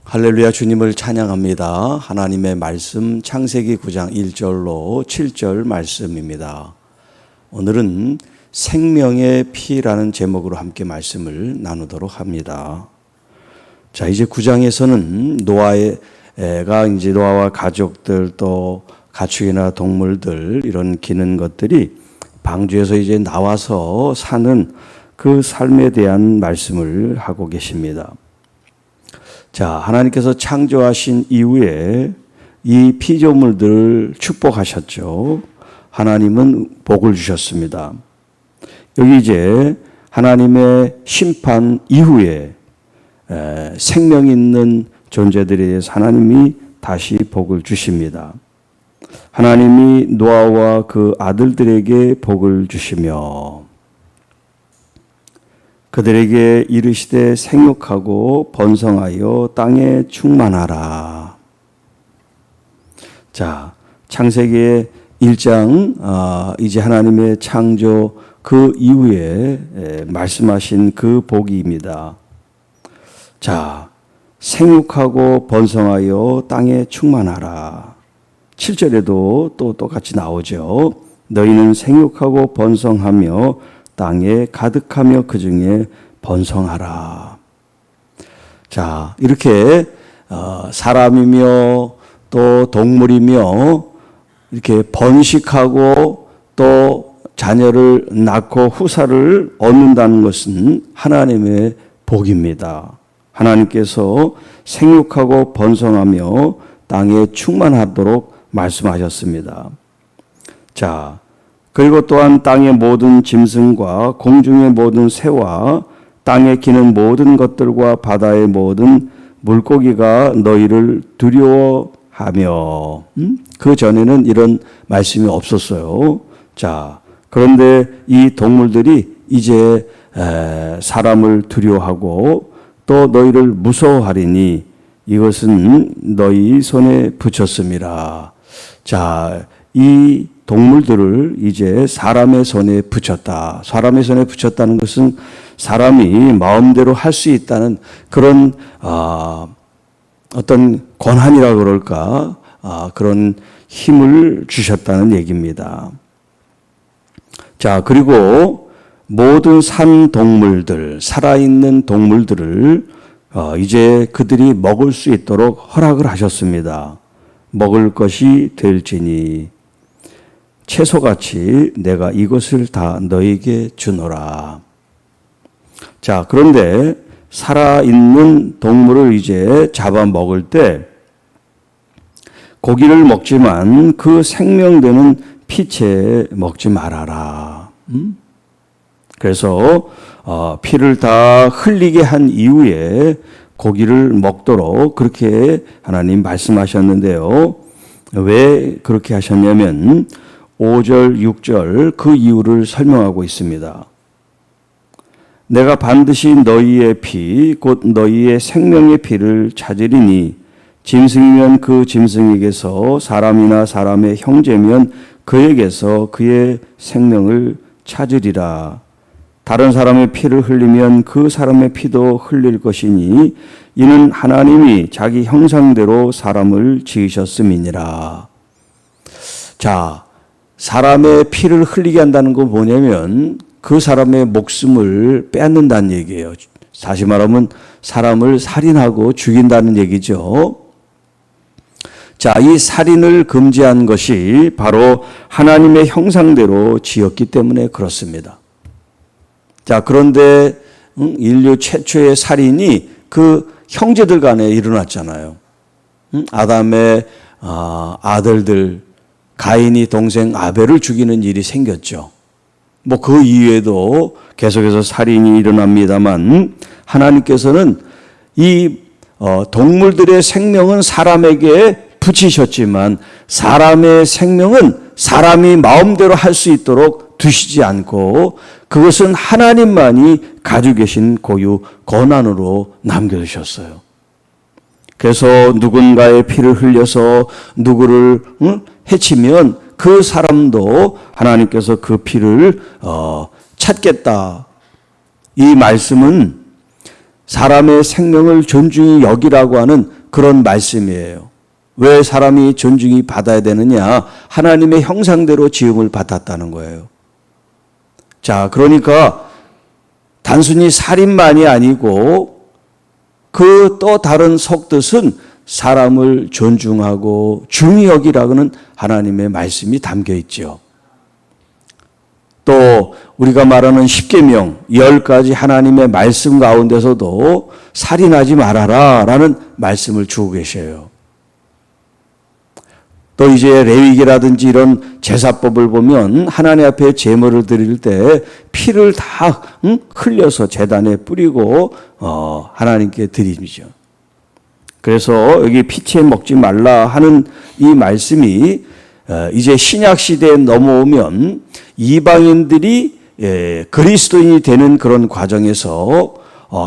할렐루야, 주님을 찬양합니다. 하나님의 말씀 창세기 9장 1절로 7절 말씀입니다. 오늘은 생명의 피라는 제목으로 함께 말씀을 나누도록 합니다. 자, 이제 9장에서는 노아와 가족들 또 가축이나 동물들 이런 기는 것들이 방주에서 이제 나와서 사는 그 삶에 대한 말씀을 하고 계십니다. 자, 하나님께서 창조하신 이후에 이 피조물들을 축복하셨죠. 하나님은 복을 주셨습니다. 여기 이제 하나님의 심판 이후에 생명 있는 존재들에 대해서 하나님이 다시 복을 주십니다. 하나님이 노아와 그 아들들에게 복을 주시며 그들에게 이르시되 생육하고 번성하여 땅에 충만하라. 자, 창세기의 1장 이제 하나님의 창조 그 이후에 말씀하신 그 복입니다. 자, 생육하고 번성하여 땅에 충만하라. 7절에도 또 똑같이 나오죠. 너희는 생육하고 번성하며 땅에 가득하며 그 중에 번성하라. 자, 이렇게 사람이며 또 동물이며 이렇게 번식하고 또 자녀를 낳고 후사를 얻는다는 것은 하나님의 복입니다. 하나님께서 생육하고 번성하며 땅에 충만하도록 말씀하셨습니다. 자, 그리고 또한 땅의 모든 짐승과 공중의 모든 새와 땅에 기는 모든 것들과 바다의 모든 물고기가 너희를 두려워하며 그 전에는 이런 말씀이 없었어요. 자, 그런데 이 동물들이 이제 사람을 두려워하고 또 너희를 무서워하리니 이것은 너희 손에 붙였음이라. 자, 이 동물들을 이제 사람의 손에 붙였다. 사람의 손에 붙였다는 것은 사람이 마음대로 할 수 있다는 그런 어떤 권한이라 그럴까 그런 힘을 주셨다는 얘기입니다. 자, 그리고 모든 산 동물들, 살아있는 동물들을 이제 그들이 먹을 수 있도록 허락을 하셨습니다. 먹을 것이 될지니 채소같이 내가 이것을 다 너에게 주노라. 자, 그런데 살아있는 동물을 이제 잡아 먹을 때 고기를 먹지만 그 생명되는 피채 먹지 말아라. 그래서 피를 다 흘리게 한 이후에 고기를 먹도록 그렇게 하나님 말씀하셨는데요. 왜 그렇게 하셨냐면 5절, 6절 그 이유를 설명하고 있습니다. 내가 반드시 너희의 피, 곧 너희의 생명의 피를 찾으리니 짐승이면 그 짐승에게서 사람이나 사람의 형제면 그에게서 그의 생명을 찾으리라. 다른 사람의 피를 흘리면 그 사람의 피도 흘릴 것이니 이는 하나님이 자기 형상대로 사람을 지으셨음이니라. 자, 사람의 피를 흘리게 한다는 건 뭐냐면 그 사람의 목숨을 빼앗는다는 얘기예요. 다시 말하면 사람을 살인하고 죽인다는 얘기죠. 자, 이 살인을 금지한 것이 바로 하나님의 형상대로 지었기 때문에 그렇습니다. 자, 그런데 인류 최초의 살인이 그 형제들 간에 일어났잖아요. 아담의 아들들 가인이 동생 아벨을 죽이는 일이 생겼죠. 뭐 그 이후에도 계속해서 살인이 일어납니다만 하나님께서는 이 동물들의 생명은 사람에게 붙이셨지만 사람의 생명은 사람이 마음대로 할 수 있도록 두시지 않고 그것은 하나님만이 가지고 계신 고유 권한으로 남겨두셨어요. 그래서 누군가의 피를 흘려서 누구를 해치면 그 사람도 하나님께서 그 피를 찾겠다. 이 말씀은 사람의 생명을 존중히 여기라고 하는 그런 말씀이에요. 왜 사람이 존중이 받아야 되느냐? 하나님의 형상대로 지음을 받았다는 거예요. 자, 그러니까 단순히 살인만이 아니고 그 또 다른 속뜻은 사람을 존중하고 중히 여기라고는 하나님의 말씀이 담겨 있죠. 또 우리가 말하는 십계명 10가지 하나님의 말씀 가운데서도 살인하지 말아라 라는 말씀을 주고 계셔요. 또 이제 레위기라든지 이런 제사법을 보면 하나님 앞에 제물을 드릴 때 피를 다 흘려서 제단에 뿌리고 하나님께 드리죠. 그래서 여기 피채 먹지 말라 하는 이 말씀이 이제 신약 시대에 넘어오면 이방인들이 그리스도인이 되는 그런 과정에서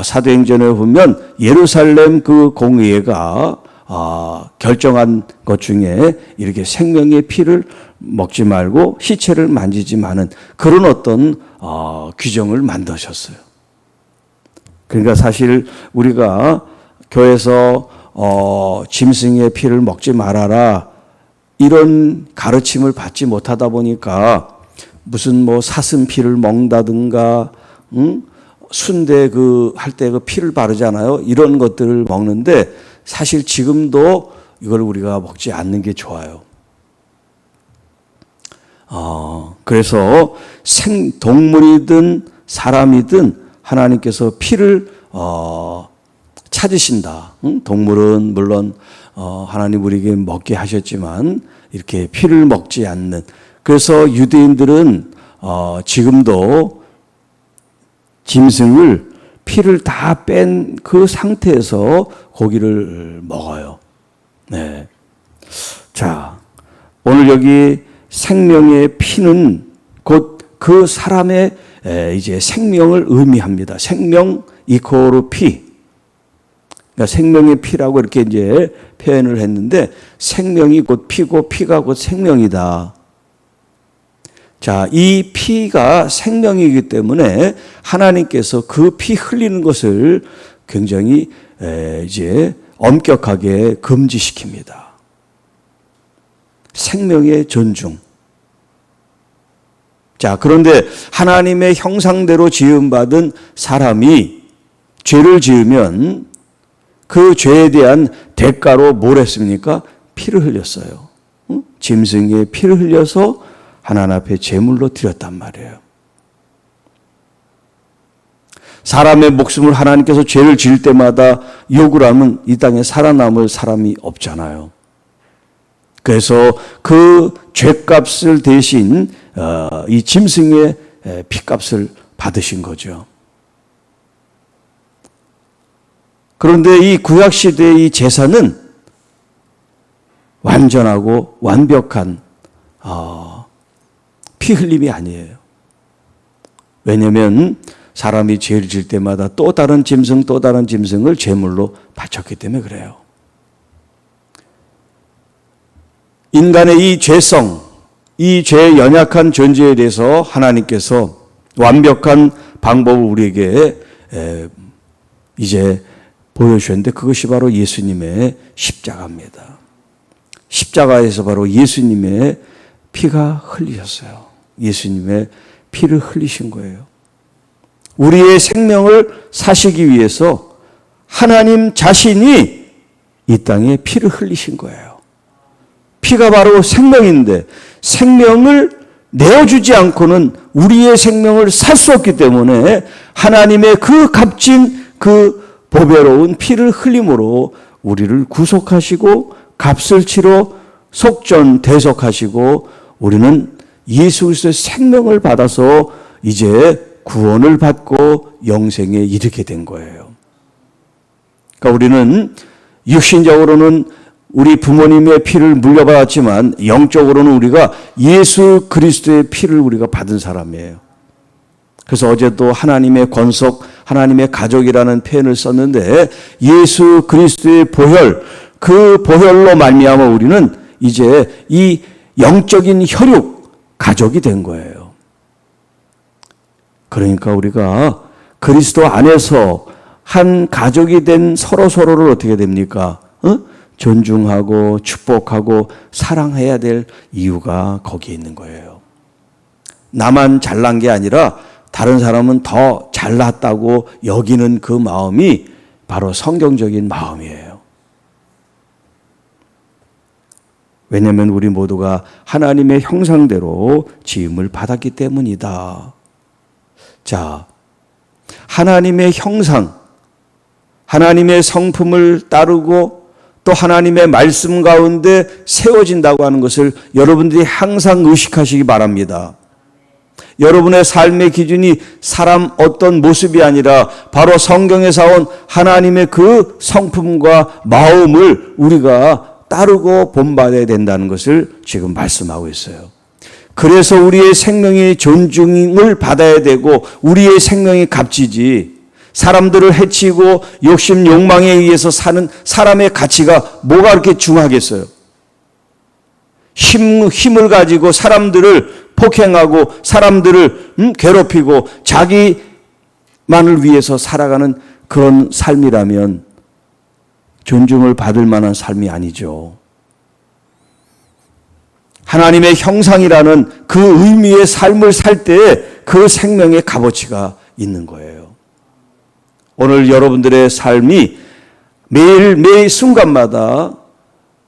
사도행전에 보면 예루살렘 그 공회가 결정한 것 중에 이렇게 생명의 피를 먹지 말고 시체를 만지지 마는 그런 어떤 규정을 만드셨어요. 그러니까 사실 우리가 교회에서 짐승의 피를 먹지 말아라 이런 가르침을 받지 못하다 보니까 무슨 뭐 사슴 피를 먹는다든가 순대 할 때 그 피를 바르잖아요. 이런 것들을 먹는데 사실 지금도 이걸 우리가 먹지 않는 게 좋아요. 그래서 동물이든 사람이든 하나님께서 피를 찾으신다. 동물은 물론 하나님 우리에게 먹게 하셨지만 이렇게 피를 먹지 않는. 그래서 유대인들은 지금도 짐승을 피를 다 뺀 그 상태에서 고기를 먹어요. 네. 자, 오늘 여기 생명의 피는 곧 그 사람의 이제 생명을 의미합니다. 생명 이코르 피. 그러니까 생명의 피라고 이렇게 이제 표현을 했는데 생명이 곧 피고 피가 곧 생명이다. 자, 이 피가 생명이기 때문에 하나님께서 그 피 흘리는 것을 굉장히 이제 엄격하게 금지시킵니다. 생명의 존중. 자, 그런데 하나님의 형상대로 지음받은 사람이 죄를 지으면 그 죄에 대한 대가로 뭘 했습니까? 피를 흘렸어요. 짐승의 피를 흘려서 하나님 앞에 제물로 드렸단 말이에요. 사람의 목숨을 하나님께서 죄를 지을 때마다 욕을 하면 이 땅에 살아남을 사람이 없잖아요. 그래서 그 죄값을 대신 이 짐승의 피값을 받으신 거죠. 그런데 이 구약시대의 이 제사는 완전하고 완벽한 피 흘림이 아니에요. 왜냐하면 사람이 죄를 지을 때마다 또 다른 짐승을 제물로 바쳤기 때문에 그래요. 인간의 이 죄성, 이 죄의 연약한 존재에 대해서 하나님께서 완벽한 방법을 우리에게 이제 보여주셨는데 그것이 바로 예수님의 십자가입니다. 십자가에서 바로 예수님의 피가 흘리셨어요. 예수님의 피를 흘리신 거예요. 우리의 생명을 사시기 위해서 하나님 자신이 이 땅에 피를 흘리신 거예요. 피가 바로 생명인데 생명을 내어주지 않고는 우리의 생명을 살 수 없기 때문에 하나님의 그 값진 그 보배로운 피를 흘림으로 우리를 구속하시고 값을 치러 속전대속하시고 우리는 예수 그리스도의 생명을 받아서 이제 구원을 받고 영생에 이르게 된 거예요. 그러니까 우리는 육신적으로는 우리 부모님의 피를 물려받았지만 영적으로는 우리가 예수 그리스도의 피를 우리가 받은 사람이에요. 그래서 어제도 하나님의 권속, 하나님의 가족이라는 표현을 썼는데 예수 그리스도의 보혈, 그 보혈로 말미암아 우리는 이제 이 영적인 혈육 가족이 된 거예요. 그러니까 우리가 그리스도 안에서 한 가족이 된 서로서로를 어떻게 됩니까? 존중하고 축복하고 사랑해야 될 이유가 거기에 있는 거예요. 나만 잘난 게 아니라 다른 사람은 더 잘났다고 여기는 그 마음이 바로 성경적인 마음이에요. 왜냐하면 우리 모두가 하나님의 형상대로 지음을 받았기 때문이다. 자, 하나님의 형상, 하나님의 성품을 따르고 또 하나님의 말씀 가운데 세워진다고 하는 것을 여러분들이 항상 의식하시기 바랍니다. 여러분의 삶의 기준이 사람 어떤 모습이 아니라 바로 성경에서 온 하나님의 그 성품과 마음을 우리가 따르고 본받아야 된다는 것을 지금 말씀하고 있어요. 그래서 우리의 생명이 존중을 받아야 되고 우리의 생명이 값지지, 사람들을 해치고 욕심 욕망에 의해서 사는 사람의 가치가 뭐가 그렇게 중하겠어요? 힘을 가지고 사람들을 폭행하고 사람들을 괴롭히고 자기만을 위해서 살아가는 그런 삶이라면 존중을 받을 만한 삶이 아니죠. 하나님의 형상이라는 그 의미의 삶을 살 때 그 생명의 값어치가 있는 거예요. 오늘 여러분들의 삶이 매일 순간마다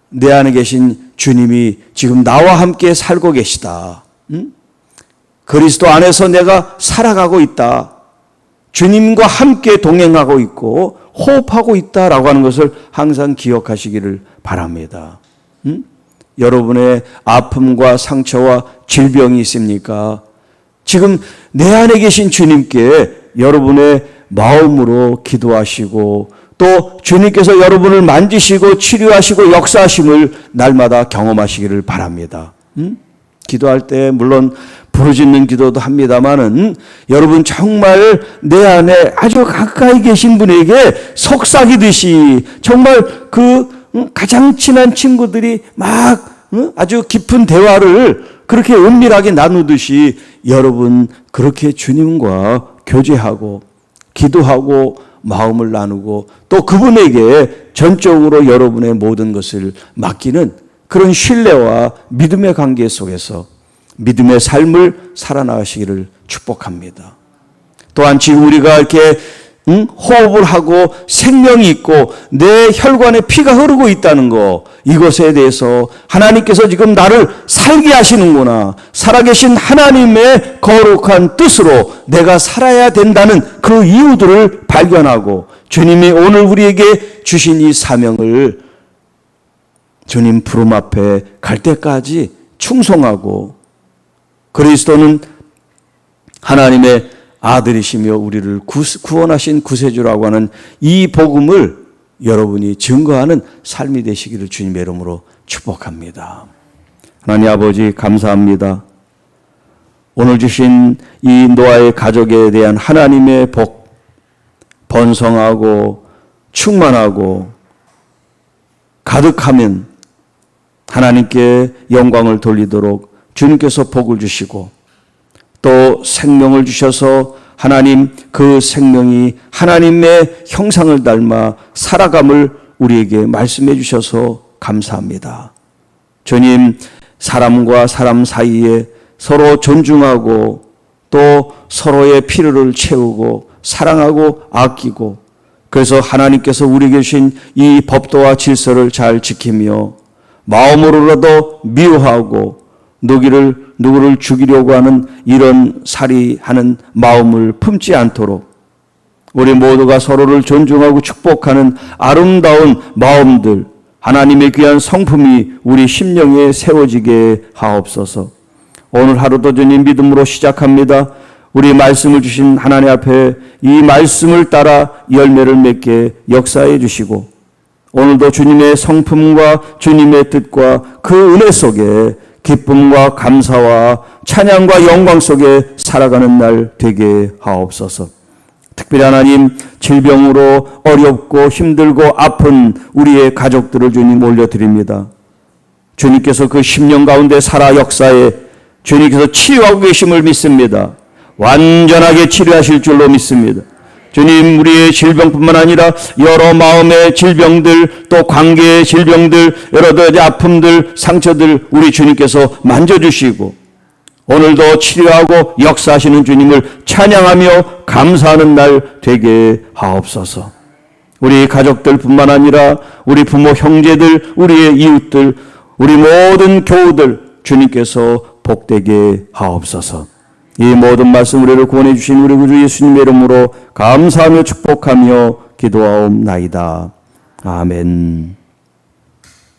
내 안에 계신 주님이 지금 나와 함께 살고 계시다. 그리스도 안에서 내가 살아가고 있다. 주님과 함께 동행하고 있고 호흡하고 있다라고 하는 것을 항상 기억하시기를 바랍니다. 여러분의 아픔과 상처와 질병이 있습니까? 지금 내 안에 계신 주님께 여러분의 마음으로 기도하시고 또 주님께서 여러분을 만지시고 치료하시고 역사하심을 날마다 경험하시기를 바랍니다. 기도할 때 물론 부르짖는 기도도 합니다만은 여러분 정말 내 안에 아주 가까이 계신 분에게 속삭이듯이 정말 그 가장 친한 친구들이 막 아주 깊은 대화를 그렇게 은밀하게 나누듯이 여러분 그렇게 주님과 교제하고 기도하고 마음을 나누고 또 그분에게 전적으로 여러분의 모든 것을 맡기는 그런 신뢰와 믿음의 관계 속에서 믿음의 삶을 살아나가시기를 축복합니다. 또한 지금 우리가 이렇게 호흡을 하고 생명이 있고 내 혈관에 피가 흐르고 있다는 거, 이것에 대해서 하나님께서 지금 나를 살게 하시는구나, 살아계신 하나님의 거룩한 뜻으로 내가 살아야 된다는 그 이유들을 발견하고 주님이 오늘 우리에게 주신 이 사명을 주님 부름 앞에 갈 때까지 충성하고, 그리스도는 하나님의 아들이시며 우리를 구원하신 구세주라고 하는 이 복음을 여러분이 증거하는 삶이 되시기를 주님의 이름으로 축복합니다. 하나님 아버지 감사합니다. 오늘 주신 이 노아의 가족에 대한 하나님의 복, 번성하고 충만하고 가득하면 하나님께 영광을 돌리도록 주님께서 복을 주시고 또 생명을 주셔서 하나님 그 생명이 하나님의 형상을 닮아 살아감을 우리에게 말씀해 주셔서 감사합니다. 주님, 사람과 사람 사이에 서로 존중하고 또 서로의 필요를 채우고 사랑하고 아끼고, 그래서 하나님께서 우리에게 주신 이 법도와 질서를 잘 지키며 마음으로라도 미워하고 누구를 죽이려고 하는 이런 살이하는 마음을 품지 않도록 우리 모두가 서로를 존중하고 축복하는 아름다운 마음들, 하나님의 귀한 성품이 우리 심령에 세워지게 하옵소서. 오늘 하루도 주님 믿음으로 시작합니다. 우리 말씀을 주신 하나님 앞에 이 말씀을 따라 열매를 맺게 역사해 주시고, 오늘도 주님의 성품과 주님의 뜻과 그 은혜 속에 기쁨과 감사와 찬양과 영광 속에 살아가는 날 되게 하옵소서. 특별히 하나님, 질병으로 어렵고 힘들고 아픈 우리의 가족들을 주님 올려드립니다. 주님께서 그 10년 가운데 살아 역사에 주님께서 치유하고 계심을 믿습니다. 완전하게 치료하실 줄로 믿습니다. 주님, 우리의 질병뿐만 아니라 여러 마음의 질병들, 또 관계의 질병들, 여러 가지 아픔들, 상처들 우리 주님께서 만져주시고 오늘도 치료하고 역사하시는 주님을 찬양하며 감사하는 날 되게 하옵소서. 우리 가족들뿐만 아니라 우리 부모, 형제들, 우리의 이웃들, 우리 모든 교우들 주님께서 복되게 하옵소서. 이 모든 말씀 우리를 구원해 주신 우리 구주 예수님의 이름으로 감사하며 축복하며 기도하옵나이다. 아멘.